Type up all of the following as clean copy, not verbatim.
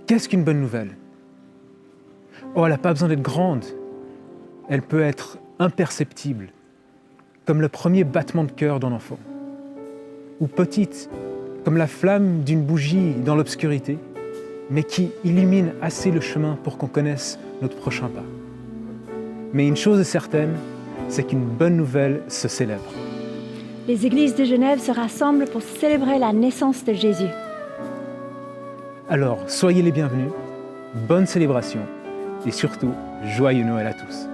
Qu'est-ce qu'une bonne nouvelle? Oh, elle n'a pas besoin d'être grande. Elle peut être imperceptible, comme le premier battement de cœur d'un enfant. Ou petite, comme la flamme d'une bougie dans l'obscurité, mais qui illumine assez le chemin pour qu'on connaisse notre prochain pas. Mais une chose est certaine, c'est qu'une bonne nouvelle se célèbre. Les églises de Genève se rassemblent pour célébrer la naissance de Jésus. Alors, soyez les bienvenus, bonne célébration et surtout, joyeux Noël à tous.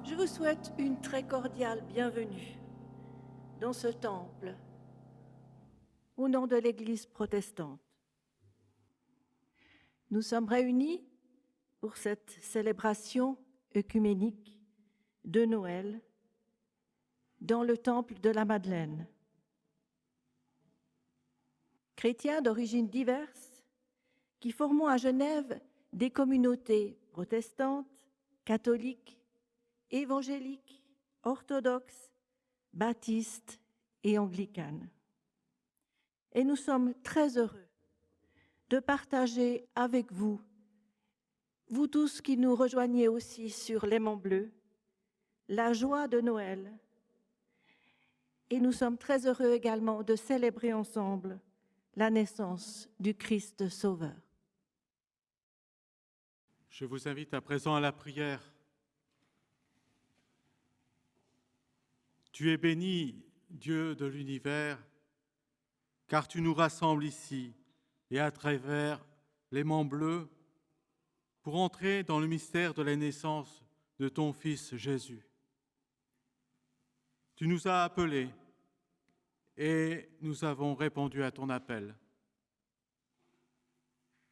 Je vous souhaite une très cordiale bienvenue dans ce temple au nom de l'Église protestante. Nous sommes réunis pour cette célébration œcuménique de Noël dans le temple de la Madeleine. Chrétiens d'origines diverses qui formons à Genève des communautés protestantes, catholiques, évangéliques, orthodoxes, baptistes et anglicanes. Et nous sommes très heureux de partager avec vous, vous tous qui nous rejoignez aussi sur l'Aimant Bleu, la joie de Noël. Et nous sommes très heureux également de célébrer ensemble la naissance du Christ Sauveur. Je vous invite à présent à la prière. Tu es béni, Dieu de l'univers, car tu nous rassembles ici et à travers l'aimant bleu pour entrer dans le mystère de la naissance de ton Fils Jésus. Tu nous as appelés et nous avons répondu à ton appel.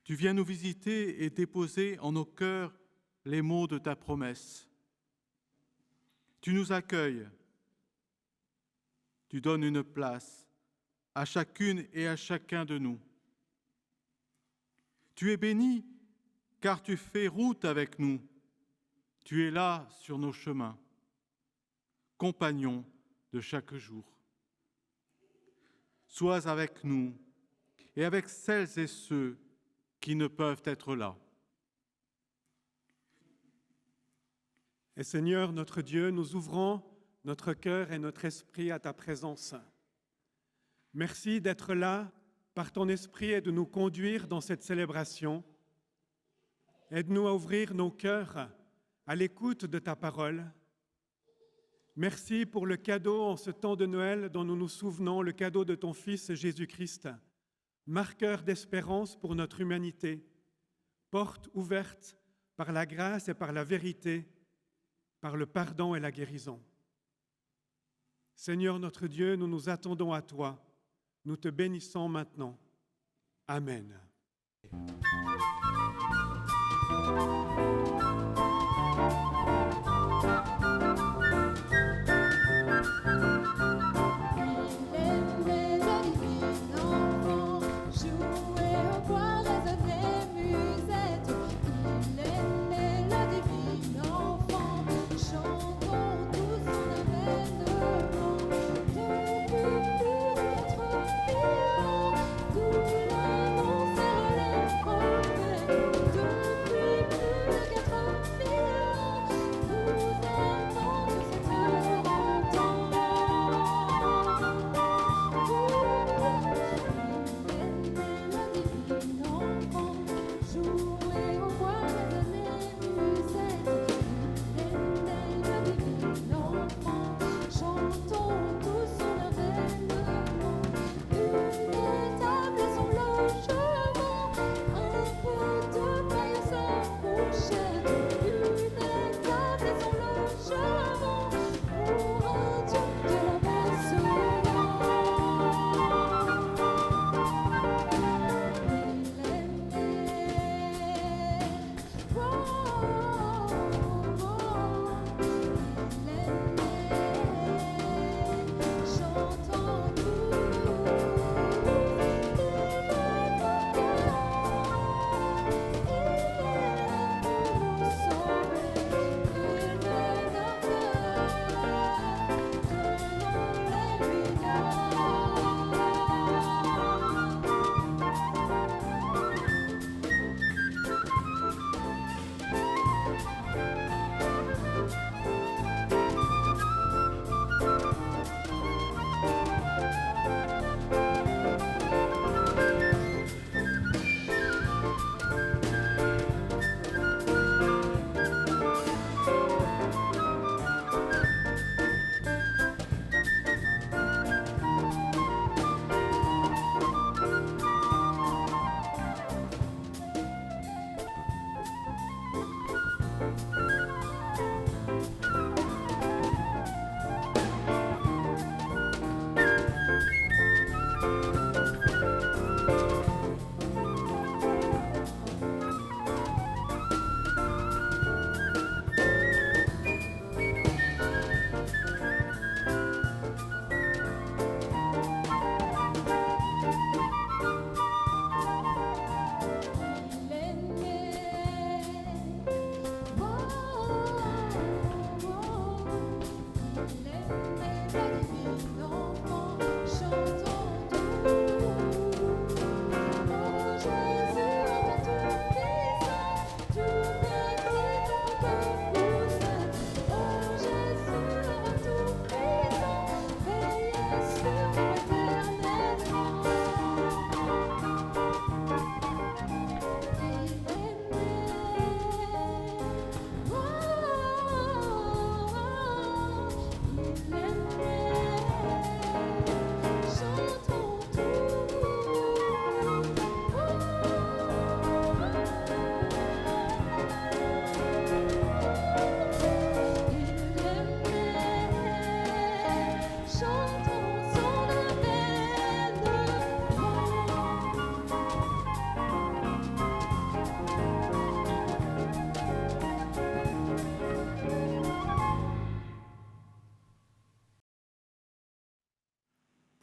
Tu viens nous visiter et déposer en nos cœurs les mots de ta promesse. Tu nous accueilles. Tu donnes une place à chacune et à chacun de nous. Tu es béni car tu fais route avec nous. Tu es là sur nos chemins, compagnon de chaque jour. Sois avec nous et avec celles et ceux qui ne peuvent être là. Et Seigneur, notre Dieu, nous ouvrons notre cœur et notre esprit à ta présence. Merci d'être là par ton esprit et de nous conduire dans cette célébration. Aide-nous à ouvrir nos cœurs à l'écoute de ta parole. Merci pour le cadeau en ce temps de Noël dont nous nous souvenons, le cadeau de ton Fils Jésus-Christ, marqueur d'espérance pour notre humanité, porte ouverte par la grâce et par la vérité, par le pardon et la guérison. Seigneur notre Dieu, nous nous attendons à toi. Nous te bénissons maintenant. Amen.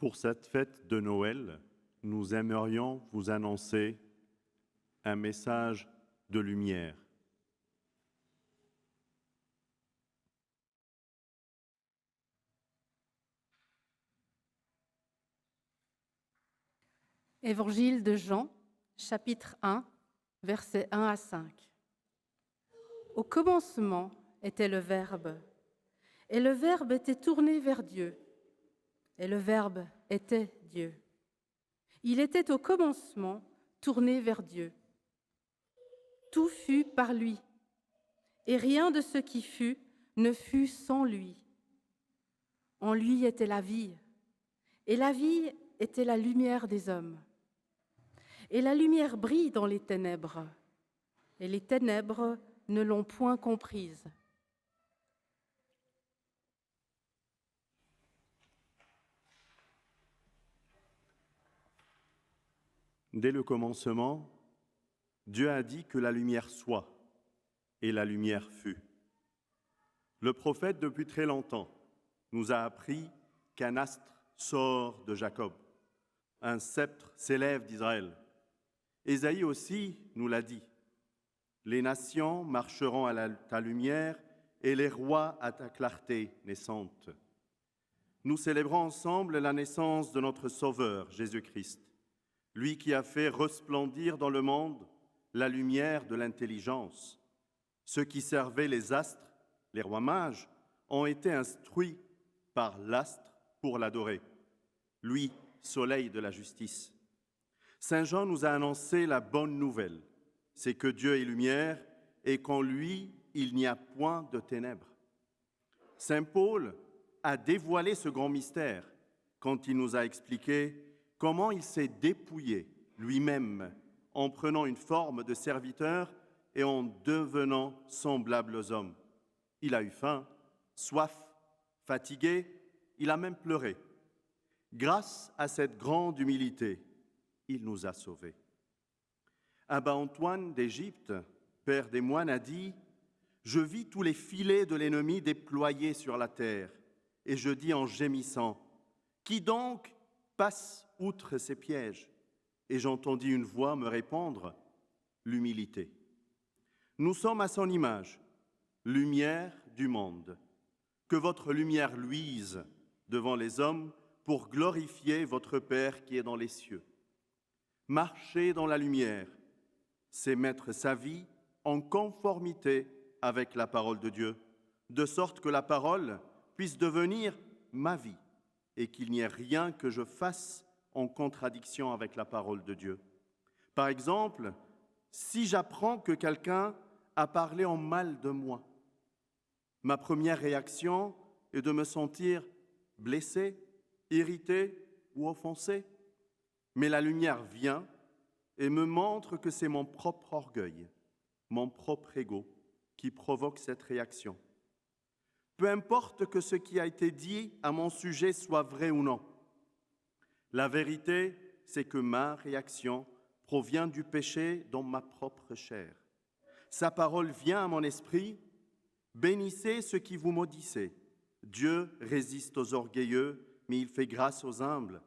Pour cette fête de Noël, nous aimerions vous annoncer un message de lumière. Évangile de Jean, chapitre 1, versets 1 à 5. Au commencement était le Verbe, et le Verbe était tourné vers Dieu, et le Verbe était Dieu. Il était au commencement tourné vers Dieu. Tout fut par lui, et rien de ce qui fut ne fut sans lui. En lui était la vie, et la vie était la lumière des hommes. Et la lumière brille dans les ténèbres, et les ténèbres ne l'ont point comprise. Dès le commencement, Dieu a dit que la lumière soit, et la lumière fut. Le prophète, depuis très longtemps, nous a appris qu'un astre sort de Jacob, un sceptre s'élève d'Israël. Ésaïe aussi nous l'a dit. Les nations marcheront à ta lumière et les rois à ta clarté naissante. Nous célébrons ensemble la naissance de notre Sauveur, Jésus-Christ, lui qui a fait resplendir dans le monde la lumière de l'intelligence. Ceux qui servaient les astres, les rois mages, ont été instruits par l'astre pour l'adorer. Lui, soleil de la justice. Saint Jean nous a annoncé la bonne nouvelle, c'est que Dieu est lumière et qu'en lui, il n'y a point de ténèbres. Saint Paul a dévoilé ce grand mystère quand il nous a expliqué comment il s'est dépouillé lui-même en prenant une forme de serviteur et en devenant semblable aux hommes. Il a eu faim, soif, fatigué, il a même pleuré. Grâce à cette grande humilité, il nous a sauvés. Abba Antoine d'Égypte, père des moines, a dit « Je vis tous les filets de l'ennemi déployés sur la terre, et je dis en gémissant « Qui donc passe outre ces pièges ?» Et j'entendis une voix me répondre « L'humilité. » Nous sommes à son image, lumière du monde. Que votre lumière luise devant les hommes pour glorifier votre Père qui est dans les cieux. Marcher dans la lumière, c'est mettre sa vie en conformité avec la parole de Dieu, de sorte que la parole puisse devenir ma vie et qu'il n'y ait rien que je fasse en contradiction avec la parole de Dieu. Par exemple, si j'apprends que quelqu'un a parlé en mal de moi, ma première réaction est de me sentir blessé, irrité ou offensé. Mais la lumière vient et me montre que c'est mon propre orgueil, mon propre ego qui provoque cette réaction. Peu importe que ce qui a été dit à mon sujet soit vrai ou non. La vérité, c'est que ma réaction provient du péché dans ma propre chair. Sa parole vient à mon esprit. Bénissez ceux qui vous maudissez. Dieu résiste aux orgueilleux, mais il fait grâce aux humbles.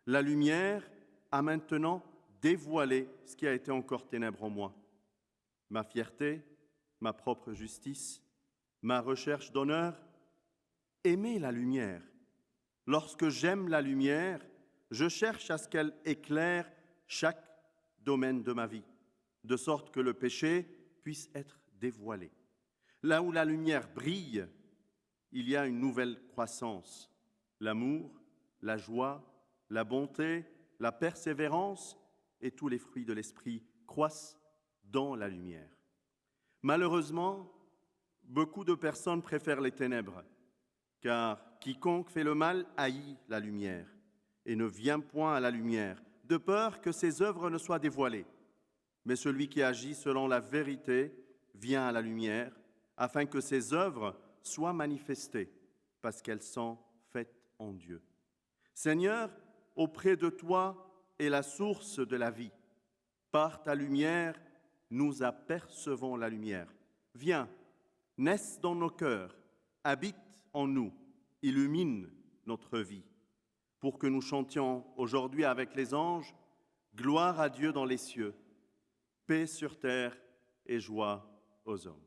La lumière a maintenant dévoilé ce qui a été encore ténèbre en moi. Ma fierté, ma propre justice, ma recherche d'honneur. Aimez la lumière. Lorsque j'aime la lumière, je cherche à ce qu'elle éclaire chaque domaine de ma vie, de sorte que le péché puisse être dévoilé. Là où la lumière brille, il y a une nouvelle croissance. L'amour, la joie, la bonté, la persévérance et tous les fruits de l'esprit croissent dans la lumière. Malheureusement, beaucoup de personnes préfèrent les ténèbres, car quiconque fait le mal haït la lumière et ne vient point à la lumière, de peur que ses œuvres ne soient dévoilées. Mais celui qui agit selon la vérité vient à la lumière, afin que ses œuvres soient manifestées, parce qu'elles sont faites en Dieu. Seigneur, auprès de toi est la source de la vie. Par ta lumière, nous apercevons la lumière. Viens, naisse dans nos cœurs, habite en nous, illumine notre vie, pour que nous chantions aujourd'hui avec les anges, gloire à Dieu dans les cieux, paix sur terre et joie aux hommes.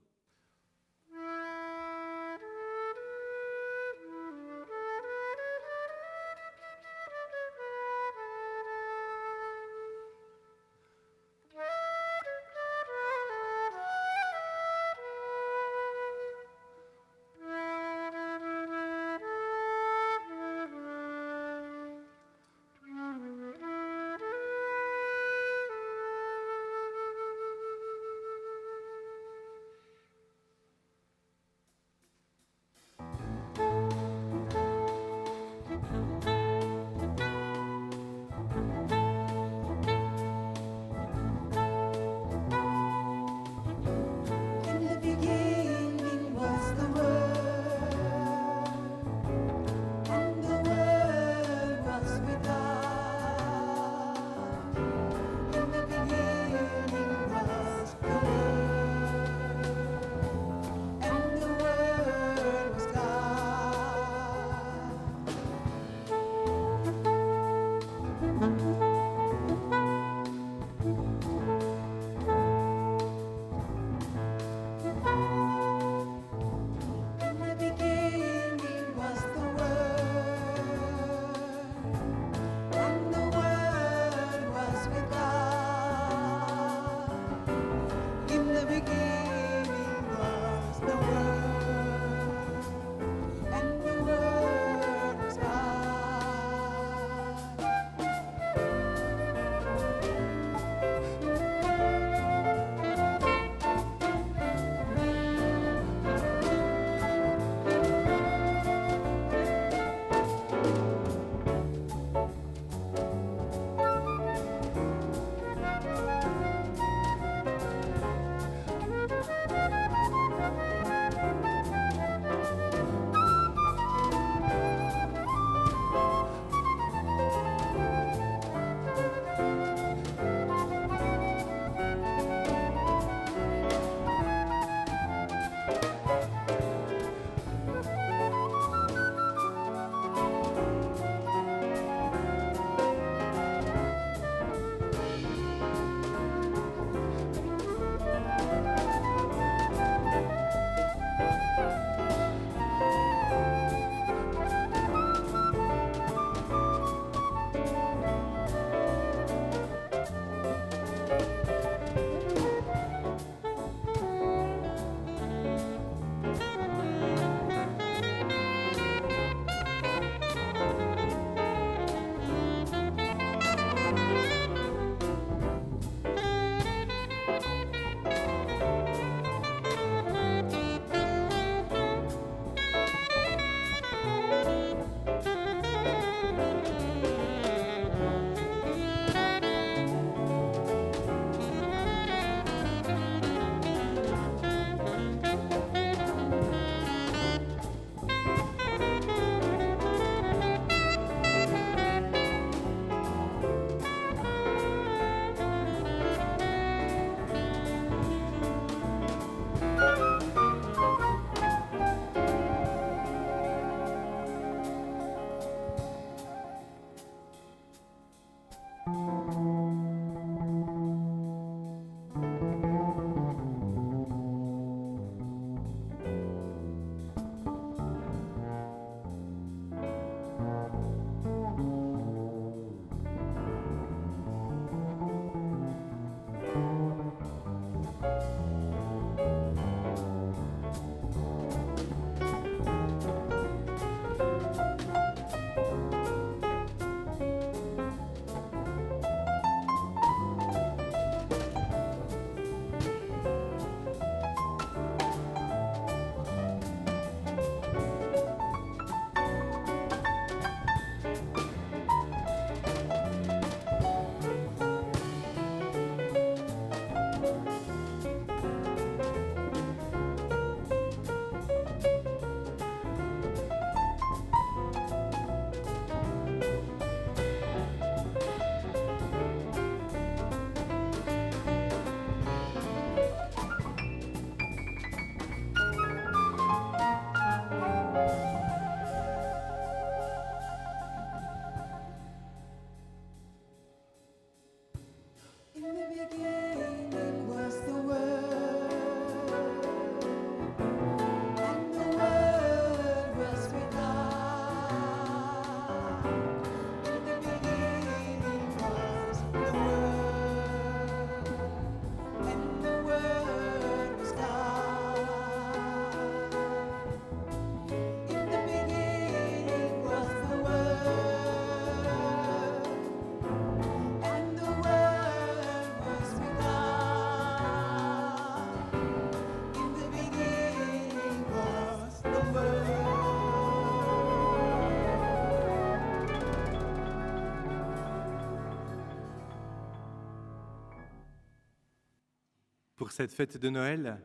Pour cette fête de Noël,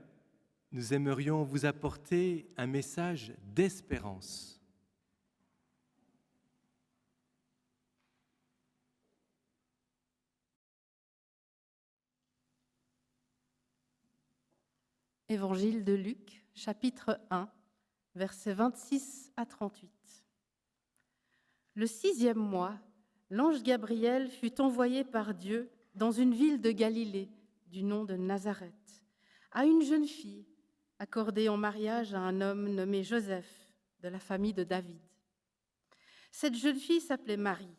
nous aimerions vous apporter un message d'espérance. Évangile de Luc, chapitre 1, versets 26 à 38. Le 6e mois, l'ange Gabriel fut envoyé par Dieu dans une ville de Galilée, du nom de Nazareth, à une jeune fille accordée en mariage à un homme nommé Joseph, de la famille de David. Cette jeune fille s'appelait Marie.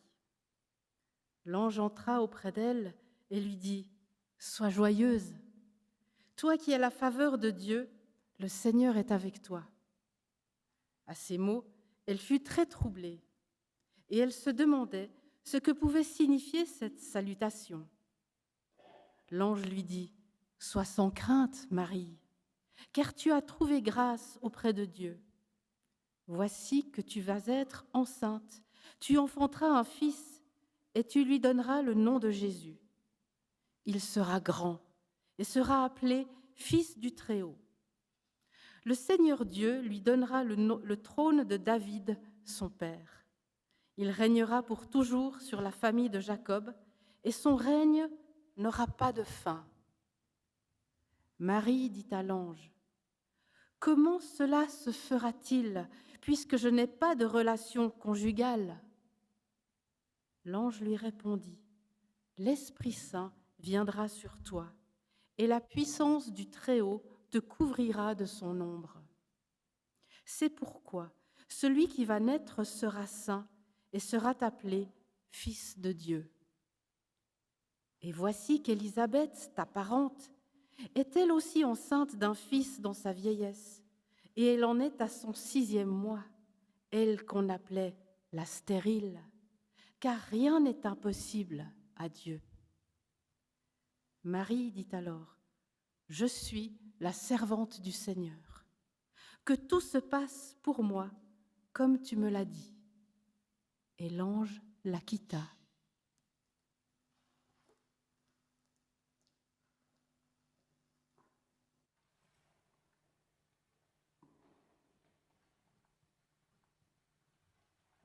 L'ange entra auprès d'elle et lui dit « Sois joyeuse, toi qui as la faveur de Dieu, le Seigneur est avec toi. » À ces mots, elle fut très troublée et elle se demandait ce que pouvait signifier cette salutation. L'ange lui dit « Sois sans crainte, Marie, car tu as trouvé grâce auprès de Dieu. Voici que tu vas être enceinte, tu enfanteras un fils et tu lui donneras le nom de Jésus. Il sera grand et sera appelé Fils du Très-Haut. Le Seigneur Dieu lui donnera le trône de David, son père. Il régnera pour toujours sur la famille de Jacob et son règne n'aura pas de fin. » Marie dit à l'ange, « Comment cela se fera-t-il, puisque je n'ai pas de relation conjugale ?» L'ange lui répondit, « L'Esprit Saint viendra sur toi, et la puissance du Très-Haut te couvrira de son ombre. C'est pourquoi celui qui va naître sera saint et sera appelé Fils de Dieu. Et voici qu'Élisabeth, ta parente, est elle aussi enceinte d'un fils dans sa vieillesse, et elle en est à son 6e mois, elle qu'on appelait la stérile, car rien n'est impossible à Dieu. Marie dit alors, « Je suis la servante du Seigneur. Que tout se passe pour moi comme tu me l'as dit. » Et l'ange la quitta.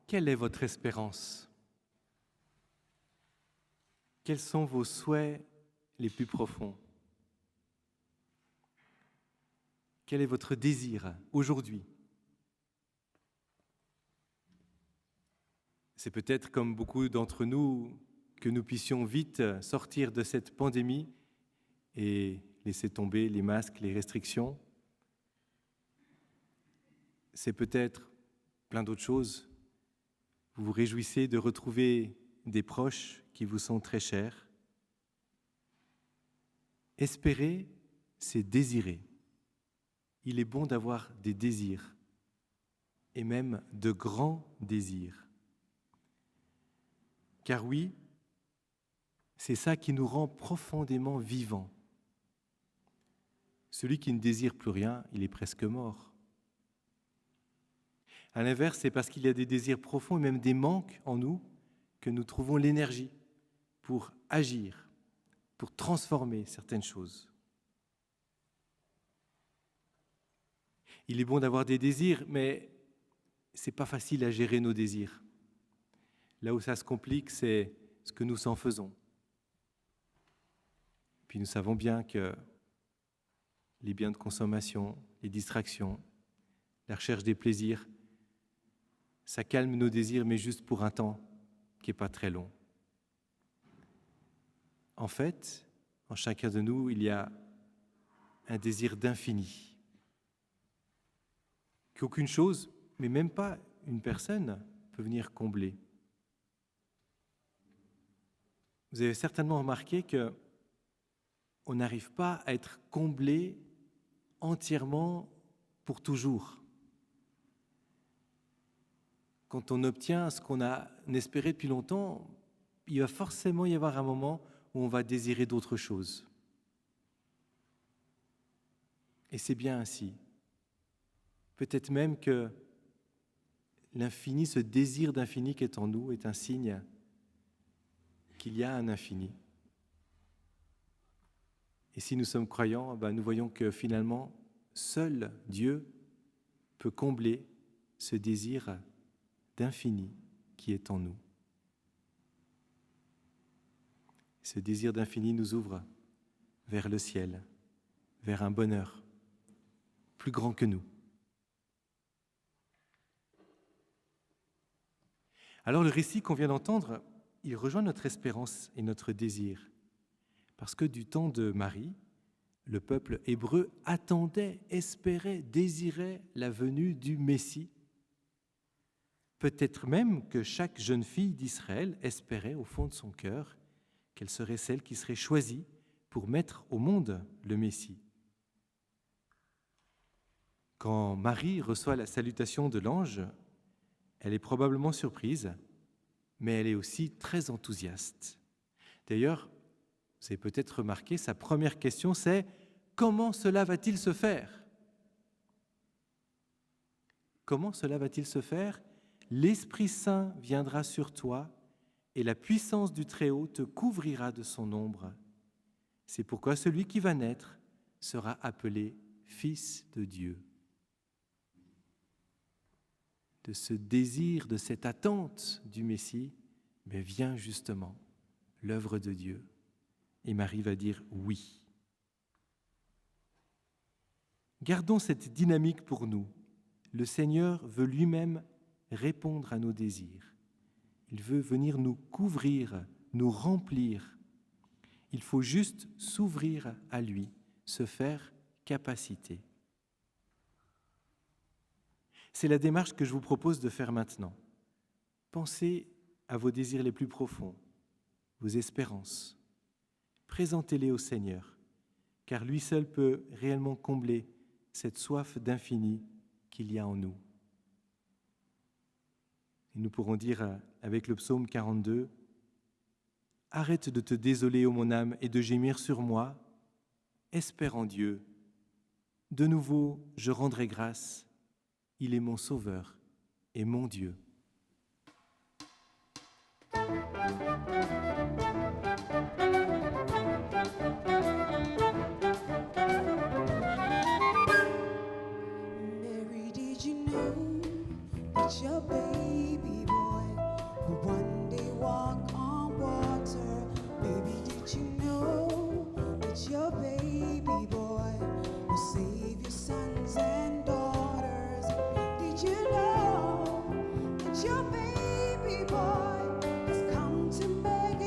Quelle est votre espérance? Quels sont vos souhaits les plus profonds? Quel est votre désir aujourd'hui? C'est peut-être comme beaucoup d'entre nous que nous puissions vite sortir de cette pandémie et laisser tomber les masques, les restrictions. C'est peut-être plein d'autres choses. Vous vous réjouissez de retrouver des proches qui vous sont très chers. Espérer, c'est désirer. Il est bon d'avoir des désirs, et même de grands désirs. Car oui, c'est ça qui nous rend profondément vivants. Celui qui ne désire plus rien, il est presque mort. À l'inverse, c'est parce qu'il y a des désirs profonds et même des manques en nous que nous trouvons l'énergie pour agir, pour transformer certaines choses. Il est bon d'avoir des désirs, mais ce n'est pas facile à gérer nos désirs. Là où ça se complique, c'est ce que nous en faisons. Puis nous savons bien que les biens de consommation, les distractions, la recherche des plaisirs, ça calme nos désirs, mais juste pour un temps qui n'est pas très long. En fait, En chacun de nous, il y a un désir d'infini, qu'aucune chose, mais même pas une personne, peut venir combler. Vous avez certainement remarqué que on n'arrive pas à être comblé entièrement pour toujours. Quand on obtient ce qu'on a espéré depuis longtemps, il va forcément y avoir un moment où on va désirer d'autres choses. Et c'est bien ainsi. Peut-être même que l'infini, ce désir d'infini qui est en nous, est un signe qu'il y a un infini. Et si nous sommes croyants, nous voyons que finalement, seul Dieu peut combler ce désir d'infini qui est en nous. Ce désir d'infini nous ouvre vers le ciel, vers un bonheur plus grand que nous. Alors le récit qu'on vient d'entendre, il rejoint notre espérance et notre désir. Parce que du temps de Marie, le peuple hébreu attendait, espérait, désirait la venue du Messie. Peut-être même que chaque jeune fille d'Israël espérait au fond de son cœur qu'elle serait celle qui serait choisie pour mettre au monde le Messie. Quand Marie reçoit la salutation de l'ange, elle est probablement surprise, mais elle est aussi très enthousiaste. D'ailleurs, vous avez peut-être remarqué, sa première question, c'est « Comment cela va-t-il se faire ?» Comment cela va-t-il se faire ? L'Esprit Saint viendra sur toi et la puissance du Très-Haut te couvrira de son ombre. C'est pourquoi celui qui va naître sera appelé Fils de Dieu. De ce désir, de cette attente du Messie, mais vient justement l'œuvre de Dieu. Et Marie va dire oui. Gardons cette dynamique pour nous. Le Seigneur veut lui-même répondre à nos désirs. Il veut venir nous couvrir, nous remplir. Il faut juste s'ouvrir à lui, se faire capacité. C'est la démarche que je vous propose de faire maintenant. Pensez à vos désirs les plus profonds, vos espérances. Présentez-les au Seigneur, car lui seul peut réellement combler cette soif d'infini qu'il y a en nous. Et nous pourrons dire avec le psaume 42, « Arrête de te désoler, ô mon âme, et de gémir sur moi. Espère en Dieu. De nouveau, je rendrai grâce. Il est mon Sauveur et mon Dieu. » Mary, did you know that your baby boy will one day walk on water? Baby, did you know that your baby boy will save your sons and daughters? Did you know that your baby boy has come to make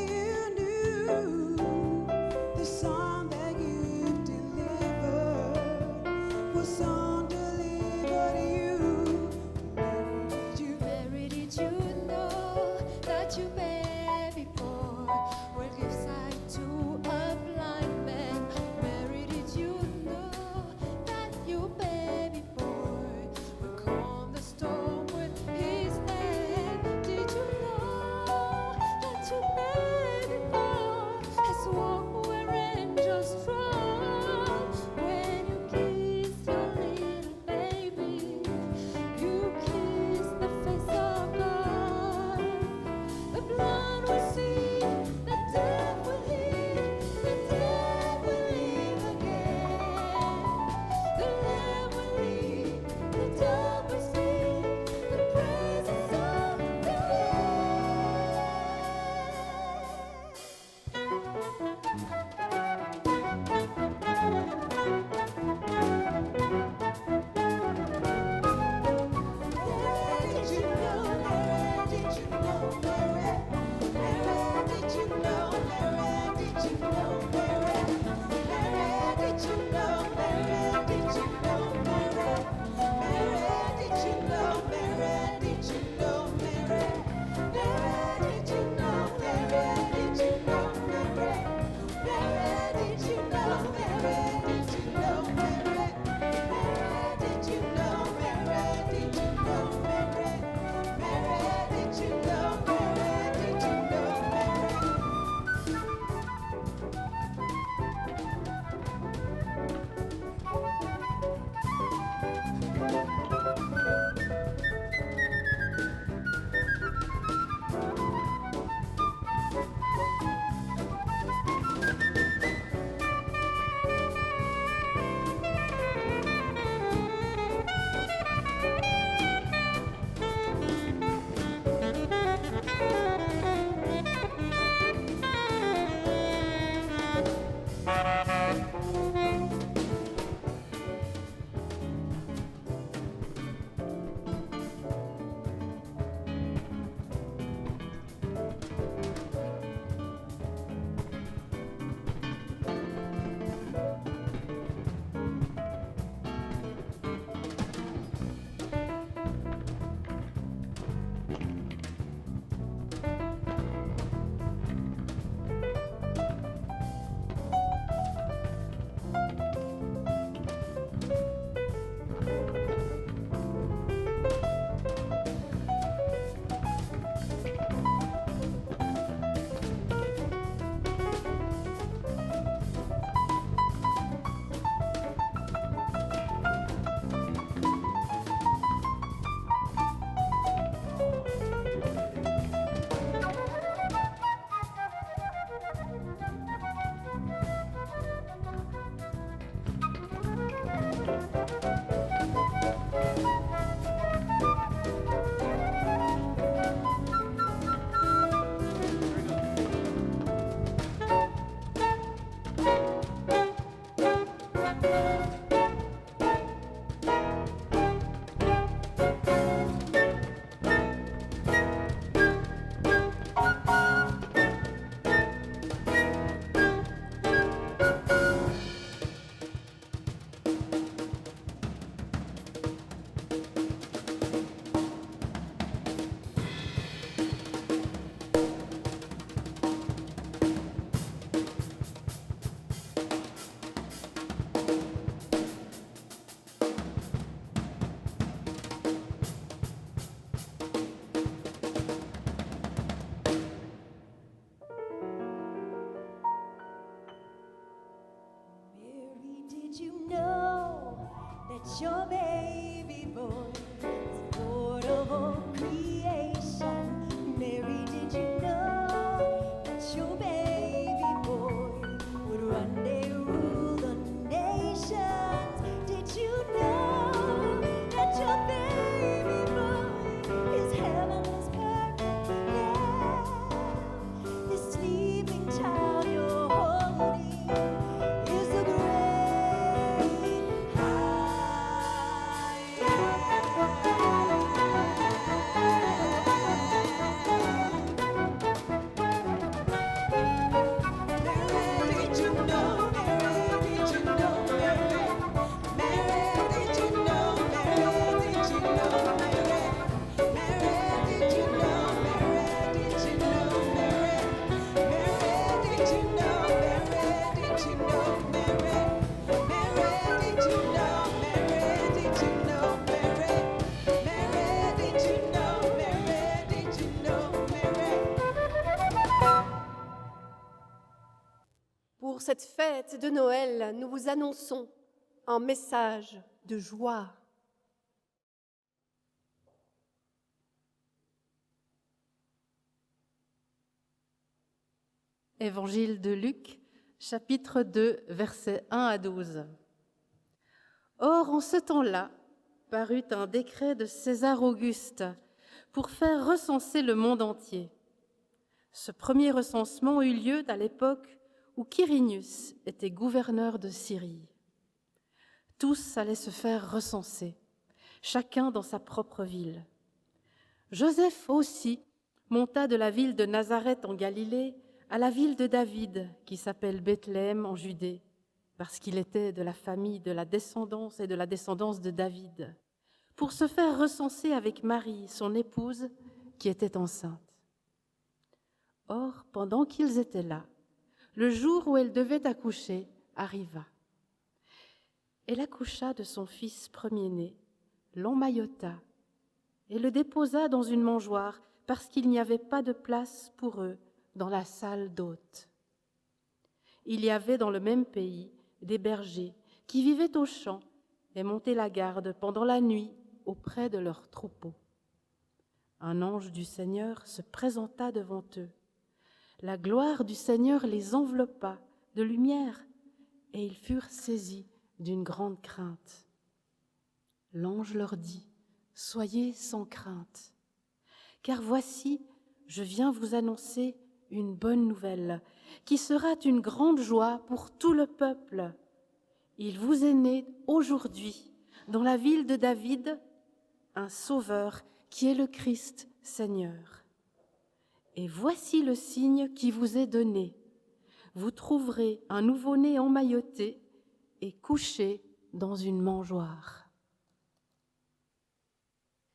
Mary, did you know that your baby boy is Lord of all creation? Mary, did you know that your baby boy would one day rule the nations? Did you know that your baby boy is heaven's perfect lamb? This sleeping child you're holding is the great Mary, did you know? Mary, did you know? Mary, did you know? Mary, did you know? Mary, did you know? Mary, did you know? Mary, did you know? Mary, did you know? Mary, did you know? Mary, did you know? Mary, did you know? Mary, did you know? Pour cette fête de Noël, nous vous annonçons un message de joie. Évangile de Luc, chapitre 2, versets 1 à 12. Or, en ce temps-là, parut un décret de César Auguste pour faire recenser le monde entier. Ce premier recensement eut lieu à l'époque où Quirinius était gouverneur de Syrie. Tous allaient se faire recenser, chacun dans sa propre ville. Joseph aussi monta de la ville de Nazareth en Galilée à la ville de David, qui s'appelle Bethléem en Judée, parce qu'il était de la famille de la descendance et de la descendance de David, pour se faire recenser avec Marie, son épouse, qui était enceinte. Or, pendant qu'ils étaient là, le jour où elle devait accoucher arriva. Elle accoucha de son fils premier-né, l'emmaillota, et le déposa dans une mangeoire parce qu'il n'y avait pas de place pour eux dans la salle d'hôtes. Il y avait dans le même pays des bergers qui vivaient aux champs et montaient la garde pendant la nuit auprès de leurs troupeaux. Un ange du Seigneur se présenta devant eux. La gloire du Seigneur les enveloppa de lumière et ils furent saisis d'une grande crainte. L'ange leur dit : « Soyez sans crainte, car voici, je viens vous annoncer une bonne nouvelle qui sera une grande joie pour tout le peuple. Il vous est né aujourd'hui, dans la ville de David, un Sauveur qui est le Christ Seigneur. Et voici le signe qui vous est donné. Vous trouverez un nouveau-né emmailloté et couché dans une mangeoire. »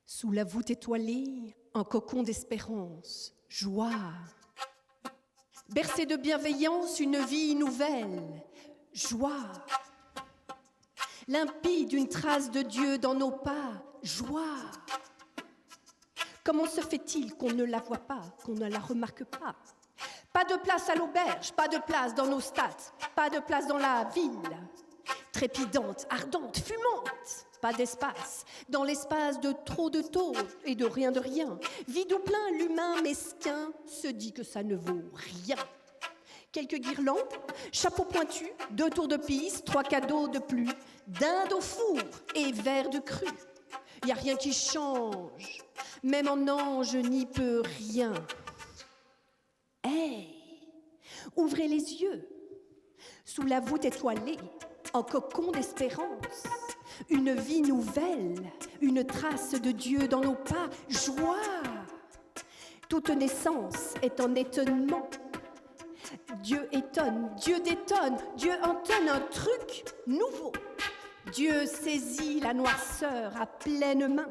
Sous la voûte étoilée, un cocon d'espérance, joie. Bercé de bienveillance, une vie nouvelle, joie. Limpide, une trace de Dieu dans nos pas, joie. Comment se fait-il qu'on ne la voit pas, qu'on ne la remarque pas? Pas de place à l'auberge, pas de place dans nos stades, pas de place dans la ville. Trépidante, ardente, fumante, pas d'espace. Dans l'espace de trop de taux et de rien, vide ou plein, l'humain mesquin se dit que ça ne vaut rien. Quelques guirlandes, chapeau pointu, 2 tours de piste, 3 cadeaux de plus, dinde au four et verre de cru. Y a rien qui change, même en ange n'y peut rien. Hey, ouvrez les yeux, sous la voûte étoilée, en cocon d'espérance, une vie nouvelle, une trace de Dieu dans nos pas, joie. Toute naissance est en étonnement. Dieu étonne, Dieu détonne, Dieu entonne un truc nouveau. Dieu saisit la noirceur à pleine main.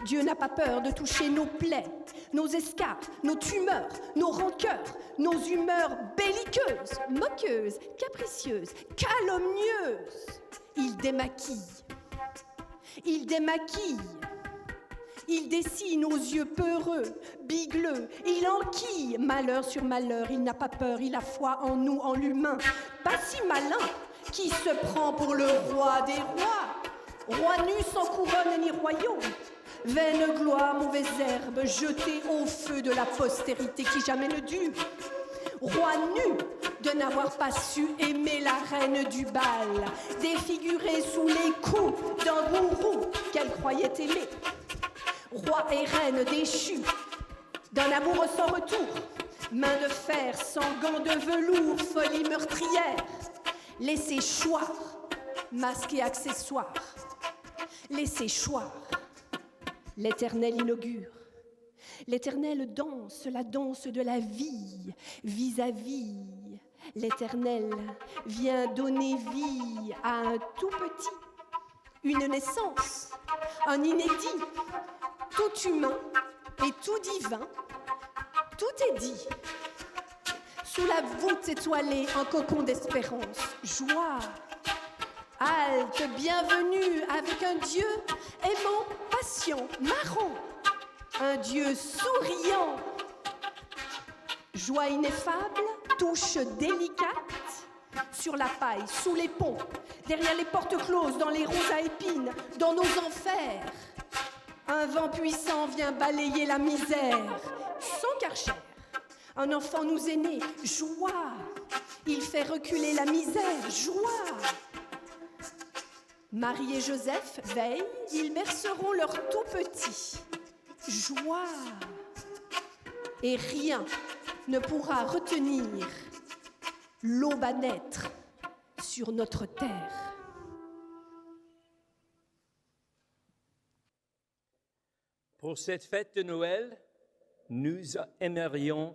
Dieu n'a pas peur de toucher nos plaies, nos escarres, nos tumeurs, nos rancœurs, nos humeurs belliqueuses, moqueuses, capricieuses, calomnieuses. Il démaquille. Il démaquille. Il dessine aux yeux peureux, bigleux. Il enquille malheur sur malheur. Il n'a pas peur, il a foi en nous, en l'humain. Pas si malin qui se prend pour le roi des rois. Roi nu sans couronne ni royaume. Vaine gloire, mauvaise herbe, jetée au feu de la postérité qui jamais ne dure. Roi nu de n'avoir pas su aimer la reine du bal, défigurée sous les coups d'un gourou qu'elle croyait aimer. Roi et reine déchus d'un amour sans retour, main de fer sans gants de velours, folie meurtrière, laissez choir, masque et accessoires, laissez choir. L'Éternel inaugure. L'Éternel danse la danse de la vie, vis-à-vis. L'Éternel vient donner vie à un tout petit, une naissance, un inédit, tout humain et tout divin. Tout est dit. Sous la voûte étoilée, un cocon d'espérance, joie. Halte, bienvenue avec un Dieu aimant, patient, marrant, un Dieu souriant. Joie ineffable, touche délicate, sur la paille, sous les ponts, derrière les portes closes, dans les roses à épines, dans nos enfers. Un vent puissant vient balayer la misère, sans Karcher. Un enfant nous est né, joie. Il fait reculer la misère, joie. Marie et Joseph veillent, ils berceront leur tout petit. Joie. Et rien ne pourra retenir l'aube à naître sur notre terre. Pour cette fête de Noël, nous aimerions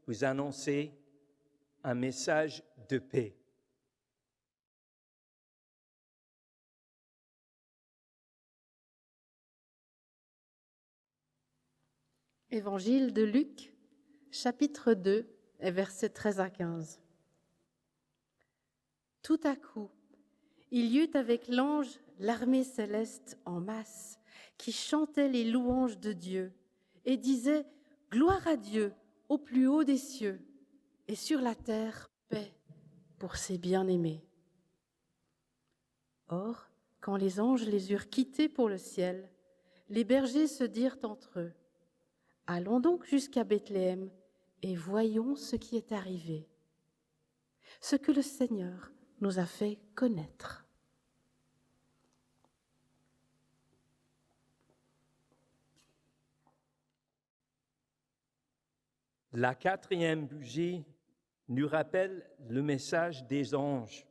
vous annoncer un message de paix. Évangile de Luc, chapitre 2, versets 13 à 15. Tout à coup, il y eut avec l'ange l'armée céleste en masse qui chantait les louanges de Dieu et disait « Gloire à Dieu au plus haut des cieux et sur la terre, paix pour ses bien-aimés. » Or, quand les anges les eurent quittés pour le ciel, les bergers se dirent entre eux « Allons donc jusqu'à Bethléem et voyons ce qui est arrivé, ce que le Seigneur nous a fait connaître. » La quatrième bougie nous rappelle le message des anges.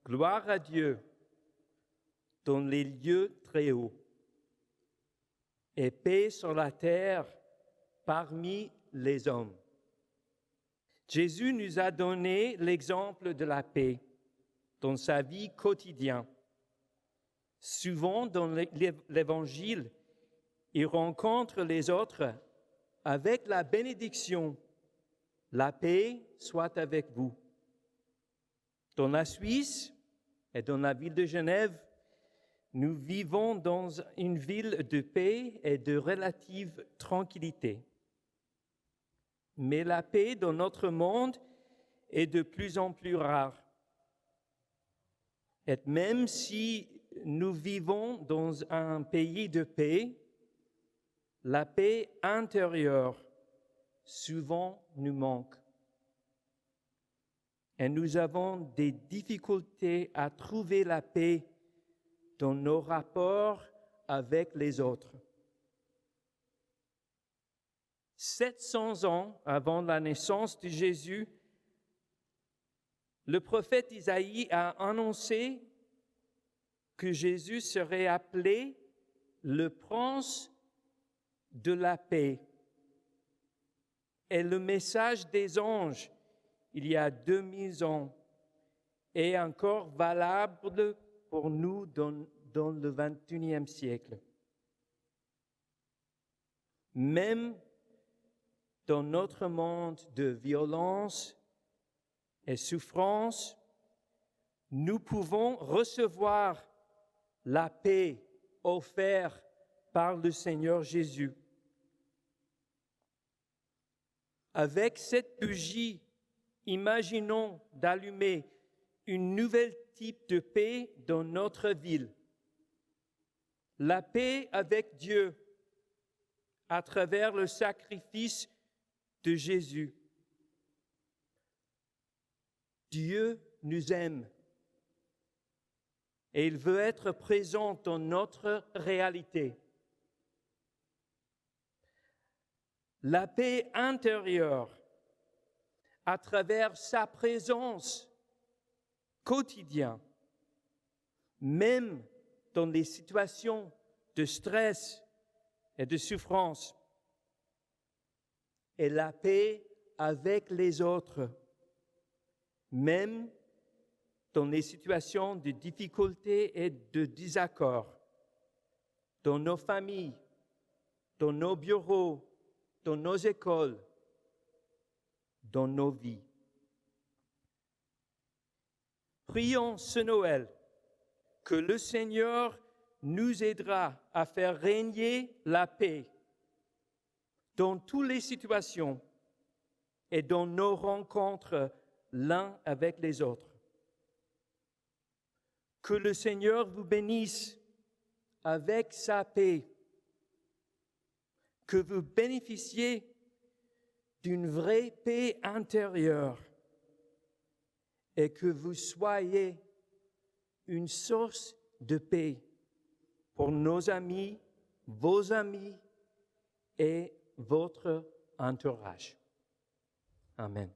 Gloire à Dieu dans les lieux très hauts et paix sur la terre parmi les hommes. Jésus nous a donné l'exemple de la paix dans sa vie quotidienne. Souvent dans l'Évangile, il rencontre les autres avec la bénédiction « La paix soit avec vous ». Dans la Suisse et dans la ville de Genève, nous vivons dans une ville de paix et de relative tranquillité. Mais la paix dans notre monde est de plus en plus rare. Et même si nous vivons dans un pays de paix, la paix intérieure souvent nous manque. Et nous avons des difficultés à trouver la paix dans nos rapports avec les autres. 700 ans avant la naissance de Jésus, Le prophète Isaïe a annoncé que Jésus serait appelé le prince de la paix. Et le message des anges, il y a 2000 ans, est encore valable pour nous dans le XXIe siècle. Même dans notre monde de violence et souffrance, nous pouvons recevoir la paix offerte par le Seigneur Jésus. Avec cette bougie, imaginons d'allumer une nouvelle type de paix dans notre ville. La paix avec Dieu à travers le sacrifice de Jésus. Dieu nous aime et il veut être présent dans notre réalité. La paix intérieure à travers sa présence quotidienne, même dans les situations de stress et de souffrance, et la paix avec les autres, même dans les situations de difficulté et de désaccord, dans nos familles, dans nos bureaux, dans nos écoles, dans nos vies. Prions ce Noël que le Seigneur nous aidera à faire régner la paix dans toutes les situations et dans nos rencontres l'un avec les autres. Que le Seigneur vous bénisse avec sa paix, que vous bénéficiez d'une vraie paix intérieure et que vous soyez une source de paix pour nos amis, vos amis et votre entourage. Amen.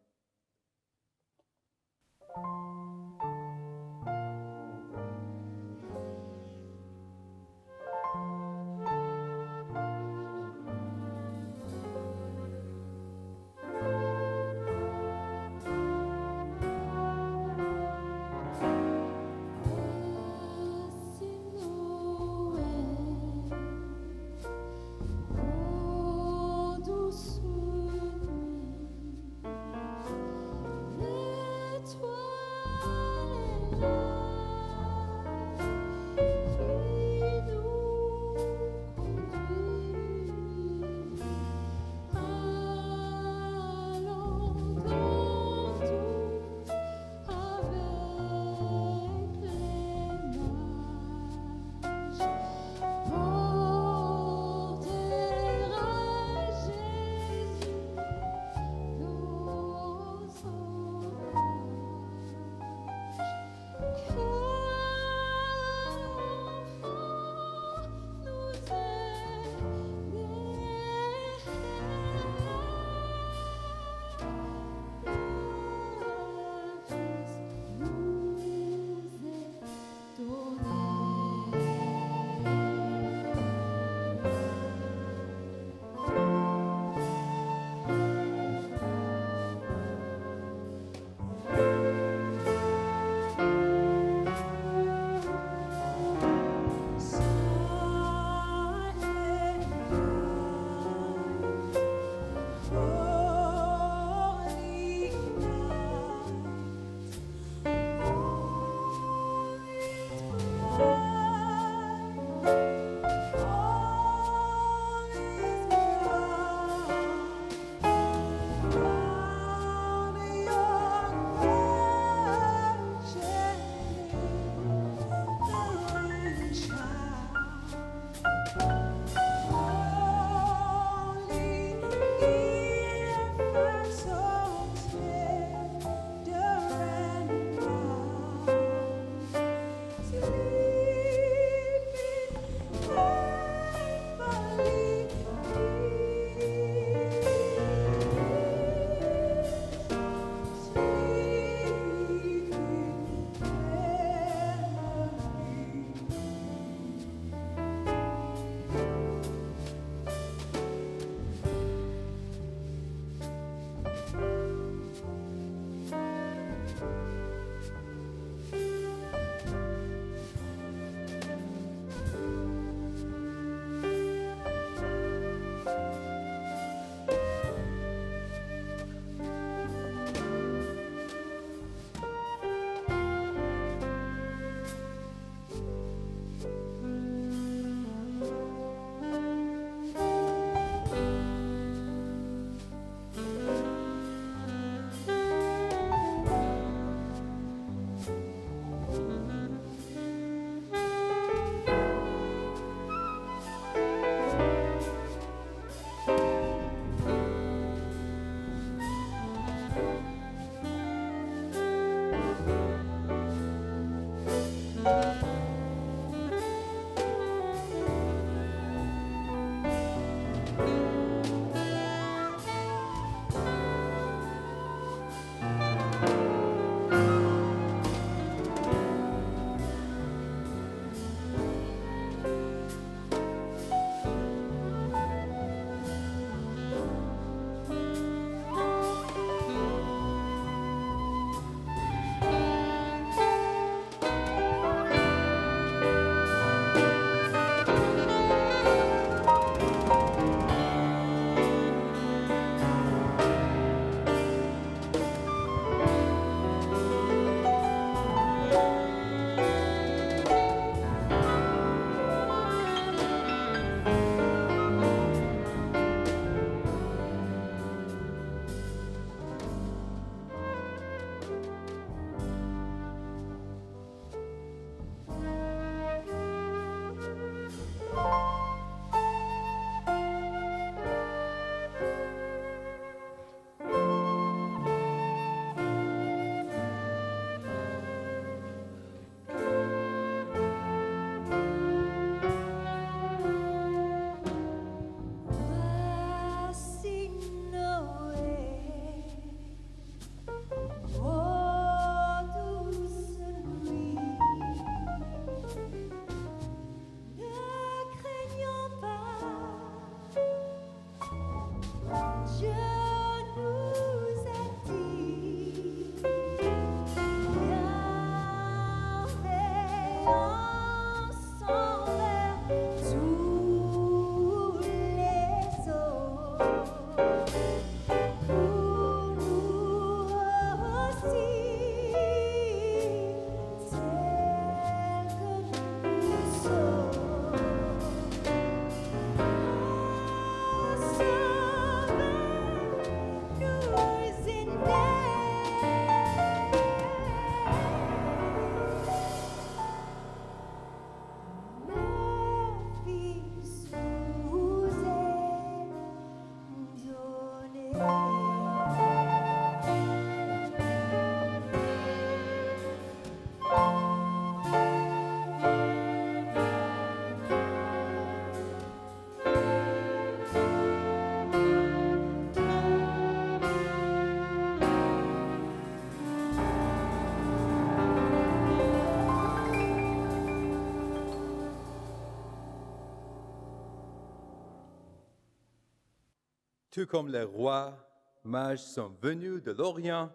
tout comme les rois mages sont venus de l'Orient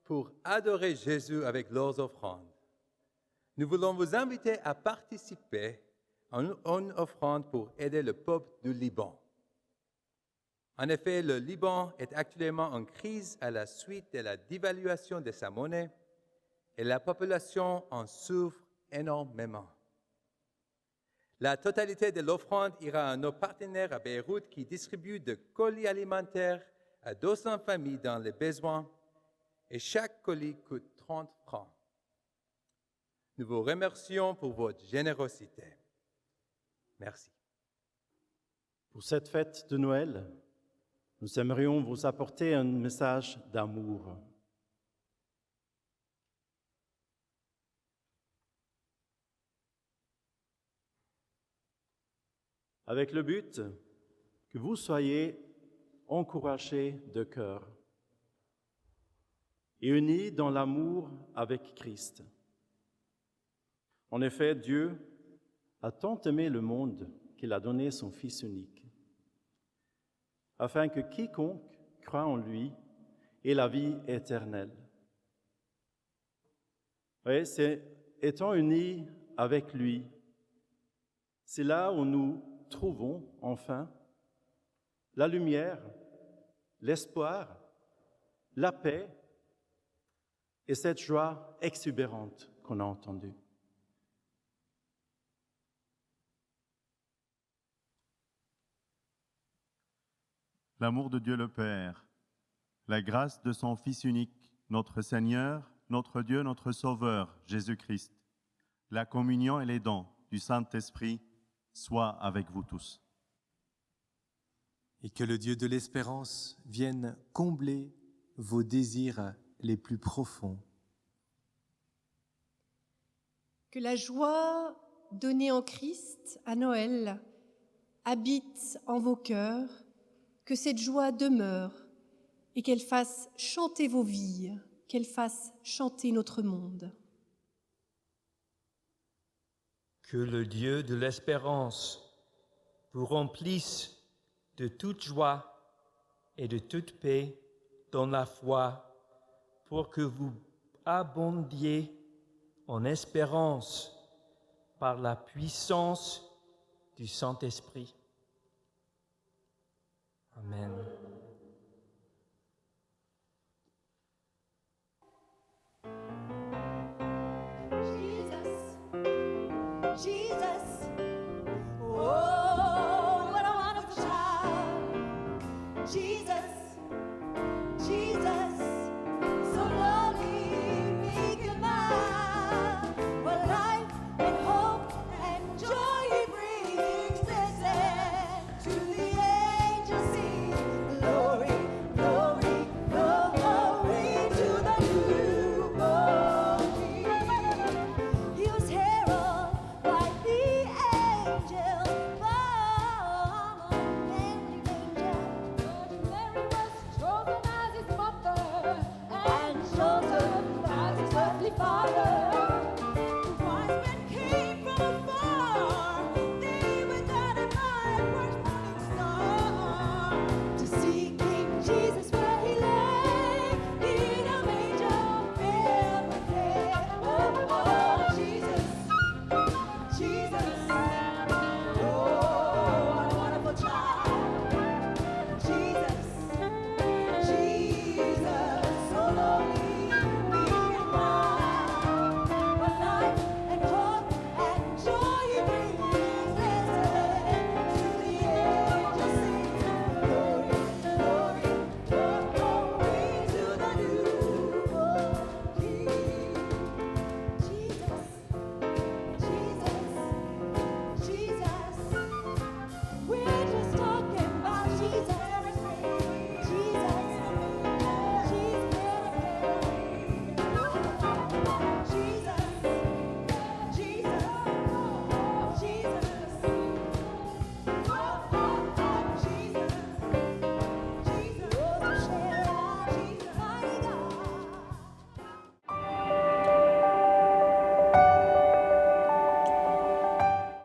pour adorer Jésus avec leurs offrandes. Nous voulons vous inviter à participer à une offrande pour aider le peuple du Liban. En effet, le Liban est actuellement en crise à la suite de la dévaluation de sa monnaie et la population en souffre énormément. La totalité de l'offrande ira à nos partenaires à Beyrouth qui distribuent de colis alimentaires à 200 familles dans les besoins et chaque colis coûte 30 francs. Nous vous remercions pour votre générosité. Merci. Pour cette fête de Noël, nous aimerions vous apporter un message d'amour. Avec le but que vous soyez encouragés de cœur et unis dans l'amour avec Christ. En effet, Dieu a tant aimé le monde qu'il a donné son Fils unique, afin que quiconque croit en lui ait la vie éternelle. Oui, c'est étant unis avec lui, c'est là où nous trouvons enfin la lumière, l'espoir, la paix et cette joie exubérante qu'on a entendue. L'amour de Dieu le Père, la grâce de son Fils unique, notre Seigneur, notre Dieu, notre Sauveur, Jésus-Christ, la communion et les dons du Saint-Esprit soient avec vous tous. Et que le Dieu de l'espérance vienne combler vos désirs les plus profonds. Que la joie donnée en Christ à Noël habite en vos cœurs, que cette joie demeure et qu'elle fasse chanter vos vies, qu'elle fasse chanter notre monde. Que le Dieu de l'espérance vous remplisse de toute joie et de toute paix dans la foi, pour que vous abondiez en espérance par la puissance du Saint-Esprit. Amen.